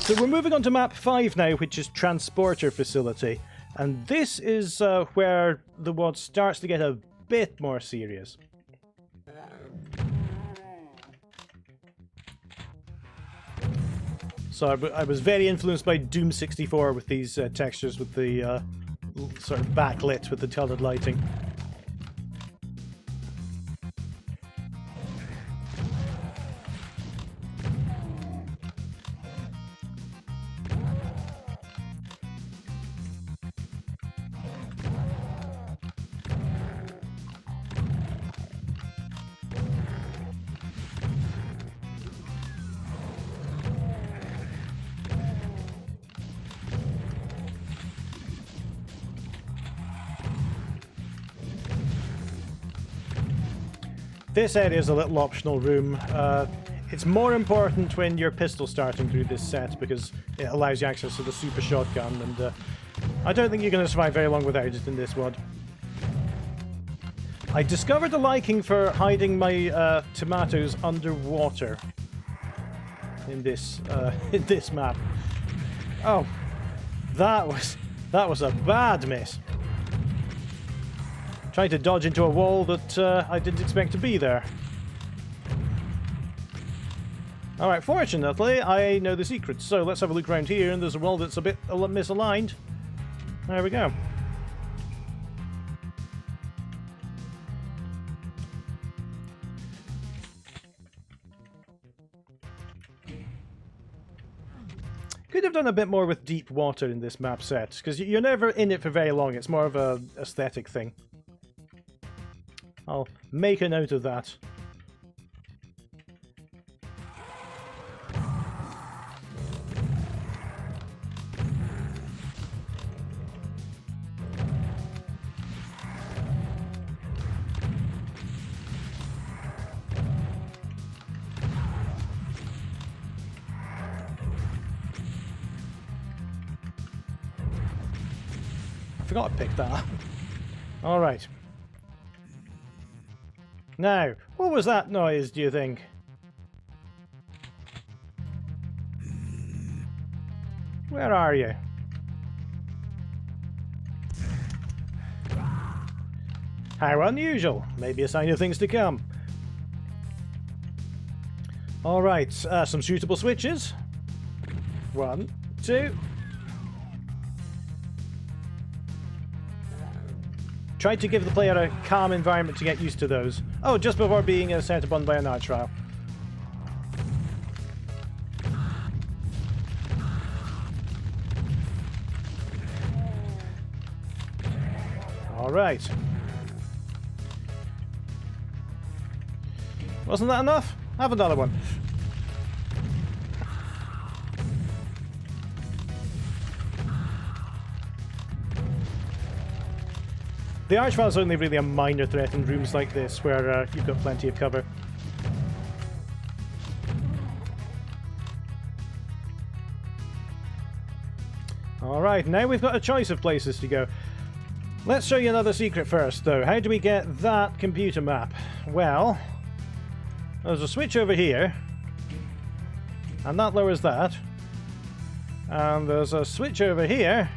So we're moving on to map 5 now, which is Transporter Facility. And this is where the WAD starts to get a bit more serious. So I was very influenced by Doom 64 with these textures, with the sort of backlit with the colored lighting. This area is a little optional room. It's more important when you're pistol starting through this set because it allows you access to the super shotgun, and I don't think you're going to survive very long without it in this WAD. I discovered a liking for hiding my tomatoes underwater in this map. Oh, that was a bad miss. Trying to dodge into a wall that I didn't expect to be there. Alright, fortunately, I know the secret, so let's have a look around here, and there's a wall that's a bit misaligned. There we go. Could have done a bit more with deep water in this map set, because you're never in it for very long, it's more of a aesthetic thing. I'll make a note of that. I forgot to pick that up. All right. Now, what was that noise, do you think? Where are you? How unusual. Maybe a sign of things to come. Alright, some suitable switches. 1, 2. Try to give the player a calm environment to get used to those. Oh, just before being set upon by a night trial. Alright. Wasn't that enough? Have another one. The archvile is only really a minor threat in rooms like this, where you've got plenty of cover. Alright, now we've got a choice of places to go. Let's show you another secret first, though. How do we get that computer map? Well, there's a switch over here, and that lowers that. And there's a switch over here,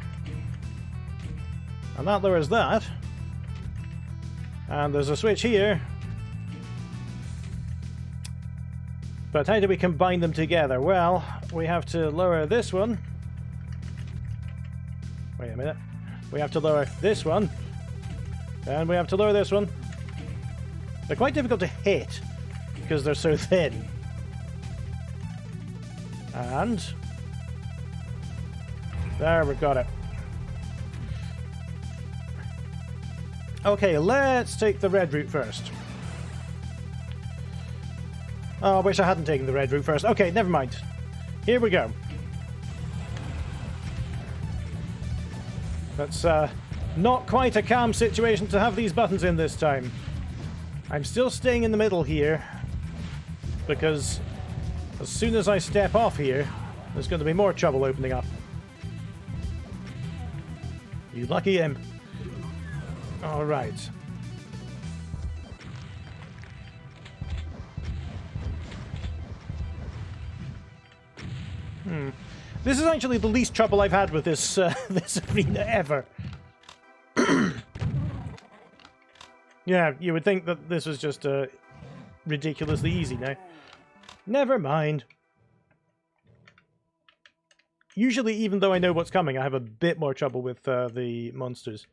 and that lowers that. And there's a switch here. But how do we combine them together? Well, we have to lower this one. Wait a minute. We have to lower this one. And we have to lower this one. They're quite difficult to hit because they're so thin. And there, we've got it. Okay, let's take the red route first. Oh, I wish I hadn't taken the red route first. Okay, never mind. Here we go. That's not quite a calm situation to have these buttons in this time. I'm still staying in the middle here, because as soon as I step off here, there's going to be more trouble opening up. You lucky imp. Alright. This is actually the least trouble I've had with this this arena ever. Yeah, you would think that this was just ridiculously easy now. Never mind. Usually, even though I know what's coming, I have a bit more trouble with the monsters.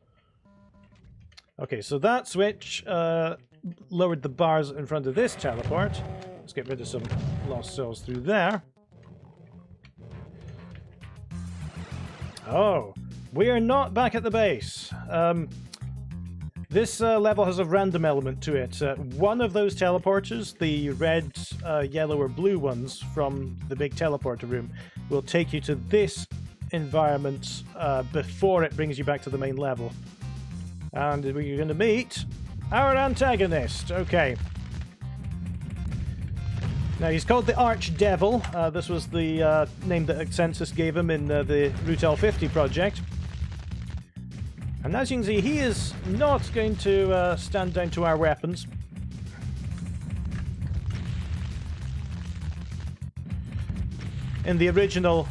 Okay, so that switch lowered the bars in front of this teleport. Let's get rid of some lost souls through there. Oh, we are not back at the base. This level has a random element to it. One of those teleporters, the red, yellow, or blue ones from the big teleporter room, will take you to this environment before it brings you back to the main level. And we're going to meet our antagonist. Okay. Now, he's called the Archdevil. This was the name that Ascent gave him in the Route L50 project. And as you can see, he is not going to stand down to our weapons. In the original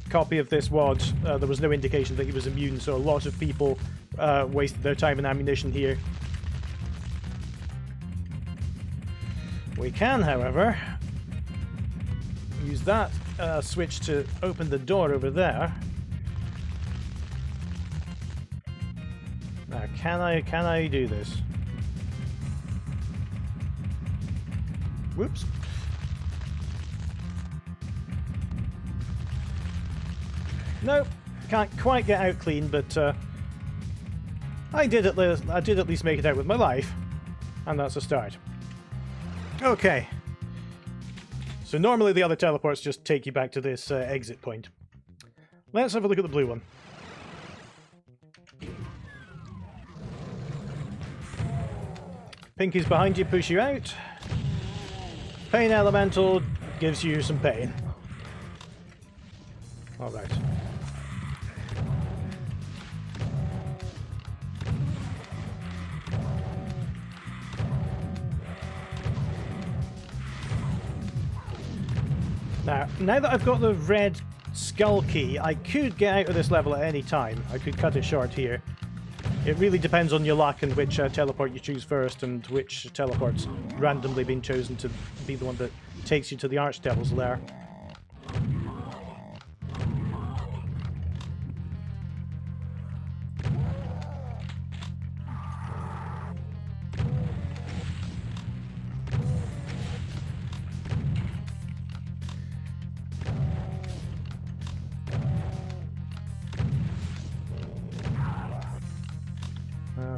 copy of this WAD, there was no indication that he was immune, so a lot of people wasted their time and ammunition here. We can, however, use that switch to open the door over there. Now, can I do this? Whoops. Nope, can't quite get out clean, but I did at least make it out with my life, and that's a start. Okay. So normally the other teleports just take you back to this exit point. Let's have a look at the blue one. Pinky's behind you, push you out. Pain Elemental gives you some pain. Alright. Now that I've got the red skull key, I could get out of this level at any time. I could cut it short here. It really depends on your luck and which teleport you choose first, and which teleport's randomly been chosen to be the one that takes you to the Archdevil's lair.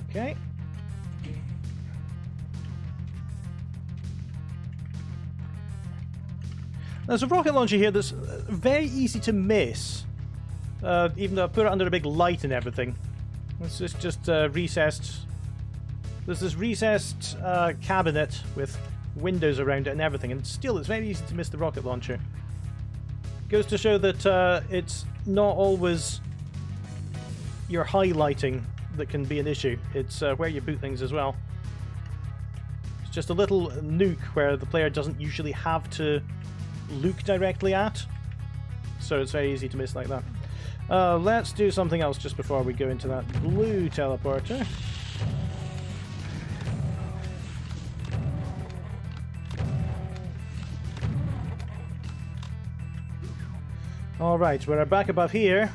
Okay. There's a rocket launcher here that's very easy to miss, even though I put it under a big light and everything. It's just recessed. There's this recessed cabinet with windows around it and everything, and still it's very easy to miss the rocket launcher. Goes to show that it's not always your highlighting that can be an issue. It's where you boot things as well. It's just a little nuke where the player doesn't usually have to look directly at, so it's very easy to miss like that. Let's do something else just before we go into that blue teleporter. Alright, we're back above here,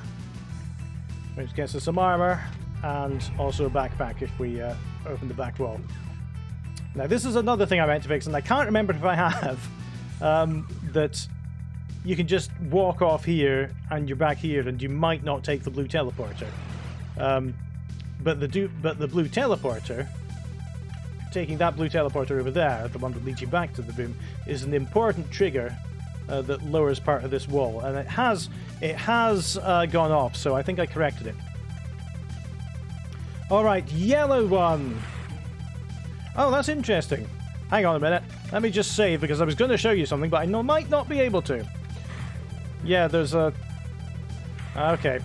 which gets us some armor, and also a backpack if we open the back wall. Now this is another thing I meant to fix, and I can't remember if I have, that you can just walk off here and you're back here and you might not take the blue teleporter. But the blue teleporter, taking that blue teleporter over there, the one that leads you back to the room, is an important trigger that lowers part of this wall, and it has gone off, so I think I corrected it. Alright, yellow one. Oh, that's interesting. Hang on a minute. Let me just save, because I was going to show you something, but I might not be able to. Yeah, there's a... Okay.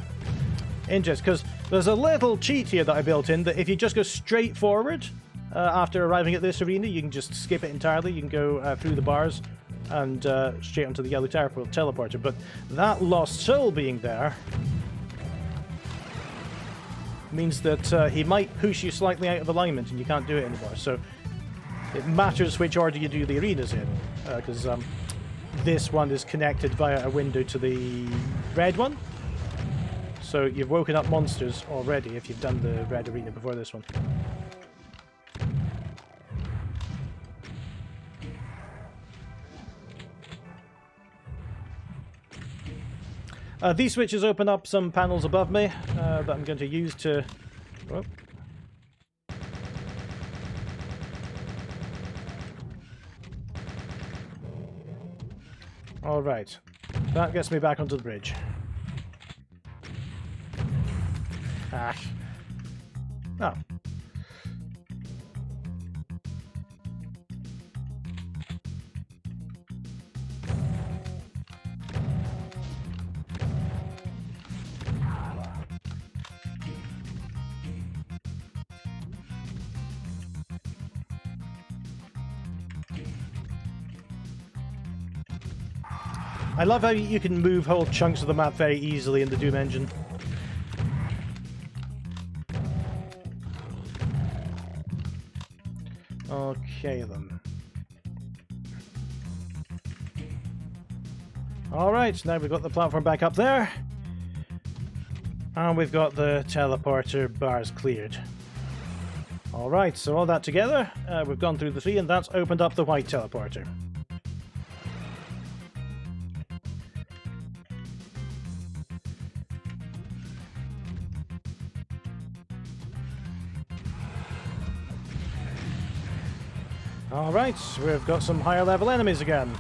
Interesting, because there's a little cheat here that I built in, that if you just go straight forward after arriving at this arena, you can just skip it entirely. You can go through the bars and straight onto the yellow teleporter. But that lost soul being there means that he might push you slightly out of alignment and you can't do it anymore. So it matters which order you do the arenas in, because this one is connected via a window to the red one. So you've woken up monsters already if you've done the red arena before this one. These switches open up some panels above me that I'm going to use to... Oh. Alright, that gets me back onto the bridge. Ah. Oh. I love how you can move whole chunks of the map very easily in the Doom engine. Okay then. Alright, now we've got the platform back up there. And we've got the teleporter bars cleared. Alright, so all that together, we've gone through the 3 and that's opened up the white teleporter. Alright, we've got some higher level enemies again.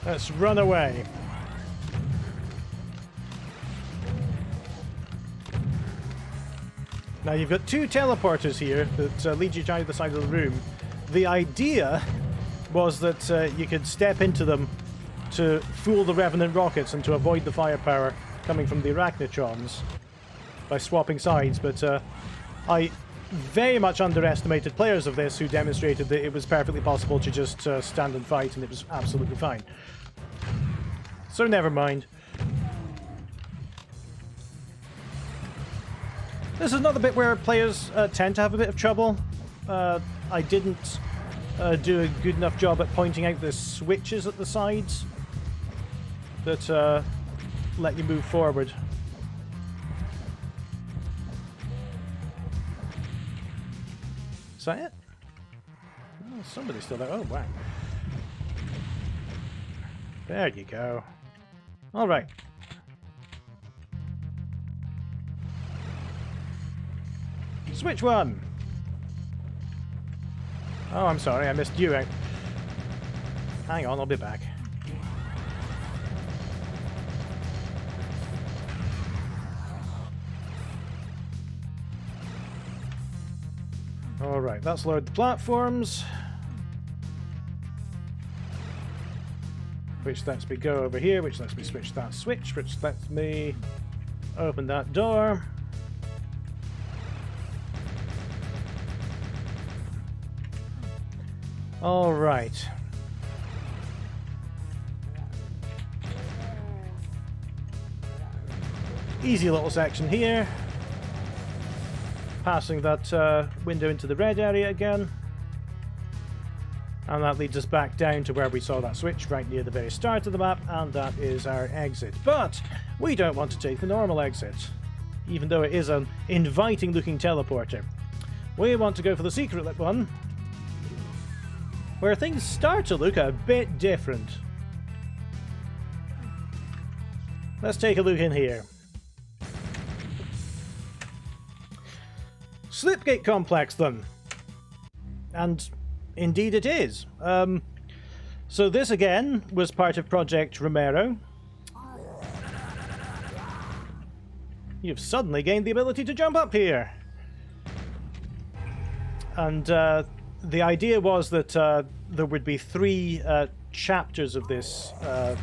Let's run away. Now you've got 2 teleporters here that lead you to either side of the room. The idea was that you could step into them to fool the Revenant rockets and to avoid the firepower coming from the Arachnotrons by swapping sides, but I very much underestimated players of this who demonstrated that it was perfectly possible to just stand and fight and it was absolutely fine. So never mind. This is another bit where players tend to have a bit of trouble. I didn't do a good enough job at pointing out the switches at the sides that let you move forward. Is that it? Oh, somebody's still there. Oh, wow. There you go. Alright. Switch 1! Oh, I'm sorry, I missed you out. Hang on, I'll be back. Alright, that's lowered the platforms. Which lets me go over here, which lets me switch that switch, which lets me open that door. Alright. Easy little section here. Passing that window into the red area again. And that leads us back down to where we saw that switch right near the very start of the map, and that is our exit. But we don't want to take the normal exit, even though it is an inviting looking teleporter. We want to go for the secret one, where things start to look a bit different. Let's take a look in here. Slipgate Complex then. And indeed it is. So this again was part of Project Romero. You've suddenly gained the ability to jump up here. And the idea was that there would be 3 chapters of this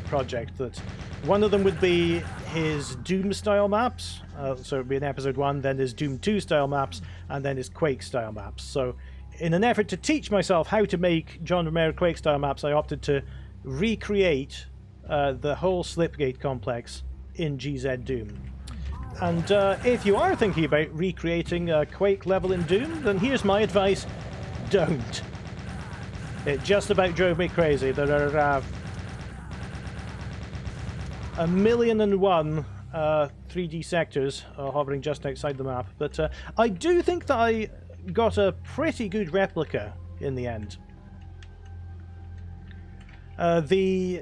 project. That one of them would be his Doom style maps, so it would be in episode 1, then his Doom 2 style maps, and then his Quake style maps. So in an effort to teach myself how to make John Romero Quake style maps, I opted to recreate the whole Slipgate complex in GZ Doom. And if you are thinking about recreating a Quake level in Doom, then here's my advice: don't. It just about drove me crazy. There are 1,000,001 3D sectors hovering just outside the map, but I do think that I got a pretty good replica in the end. The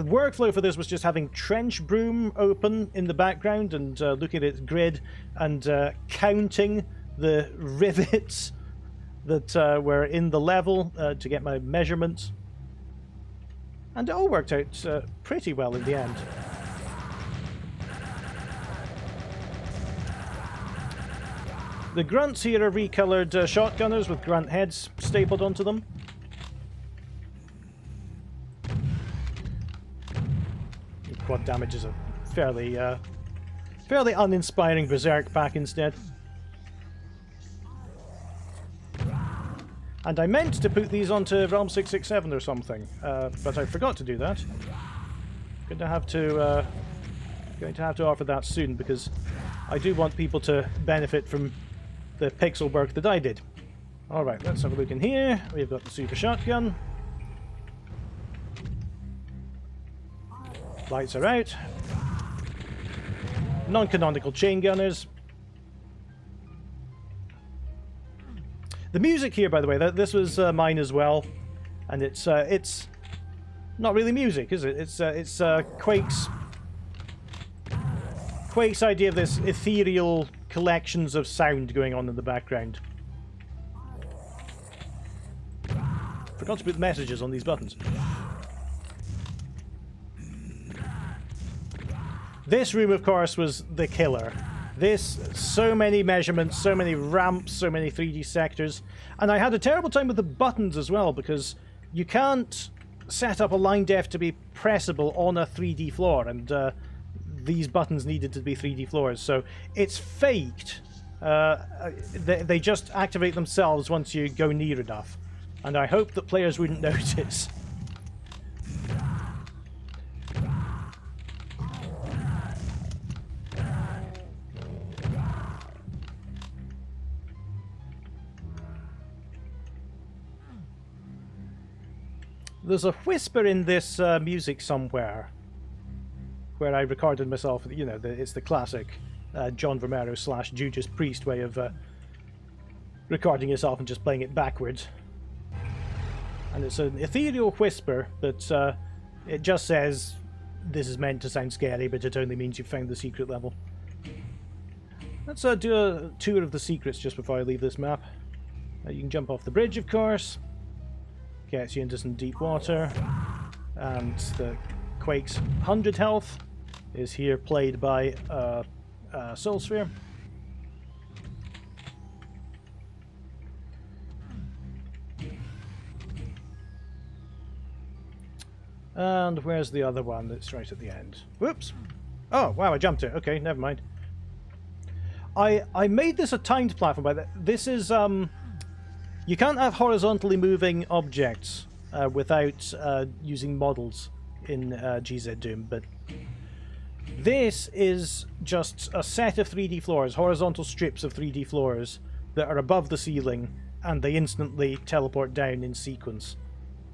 workflow for this was just having Trench Broom open in the background and looking at its grid and counting the rivets that were in the level to get my measurements. And it all worked out pretty well in the end. The grunts here are recolored shotgunners with grunt heads stapled onto them. Quad damage is a fairly uninspiring berserk pack instead. And I meant to put these onto Realm 667 or something, but I forgot to do that. Going to have to offer that soon, because I do want people to benefit from the pixel work that I did. Alright, let's have a look in here. We've got the super shotgun. Lights are out. Non-canonical chain gunners. The music here, by the way, this was mine as well, and it's not really music, is it? It's Quake's idea of this ethereal collections of sound going on in the background. Forgot to put messages on these buttons. This room, of course, was the killer. So many measurements, so many ramps, so many 3D sectors. And I had a terrible time with the buttons as well, because you can't set up a line def to be pressable on a 3D floor, and these buttons needed to be 3D floors. So it's faked. They just activate themselves once you go near enough. And I hope that players wouldn't notice. There's a whisper in this music somewhere where I recorded myself. You know, it's the classic John Romero / Judas Priest way of recording yourself and just playing it backwards. And it's an ethereal whisper, but it just says this is meant to sound scary, but it only means you've found the secret level. Let's do a tour of the secrets just before I leave this map. You can jump off the bridge, of course. Gets you into some deep water, and the Quake's 100 health is here played by Soul Sphere. And where's the other one? That's right at the end. Whoops! Oh, wow, I jumped it. Okay, never mind. I made this a timed platform, but this is you can't have horizontally moving objects without using models in GZ Doom, but this is just a set of 3D floors, horizontal strips of 3D floors that are above the ceiling, and they instantly teleport down in sequence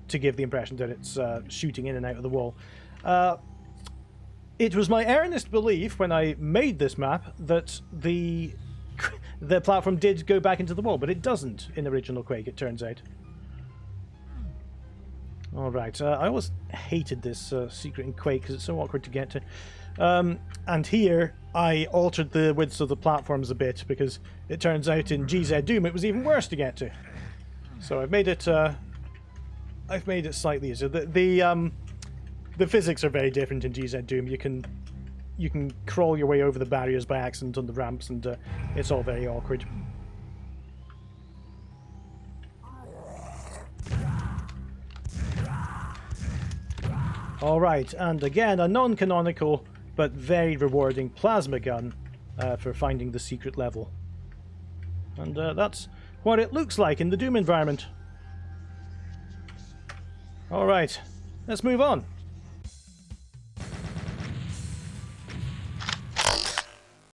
to give the impression that it's shooting in and out of the wall. It was my earnest belief when I made this map that the platform did go back into the wall, but it doesn't in original Quake, it turns out. Alright, I always hated this secret in Quake because it's so awkward to get to. And here I altered the widths of the platforms a bit because it turns out in GZ Doom it was even worse to get to. So I've made it slightly easier. The physics are very different in GZ Doom. You can crawl your way over the barriers by accident on the ramps, and it's all very awkward. Alright, and again, a non-canonical but very rewarding plasma gun for finding the secret level. And that's what it looks like in the Doom environment. Alright, let's move on.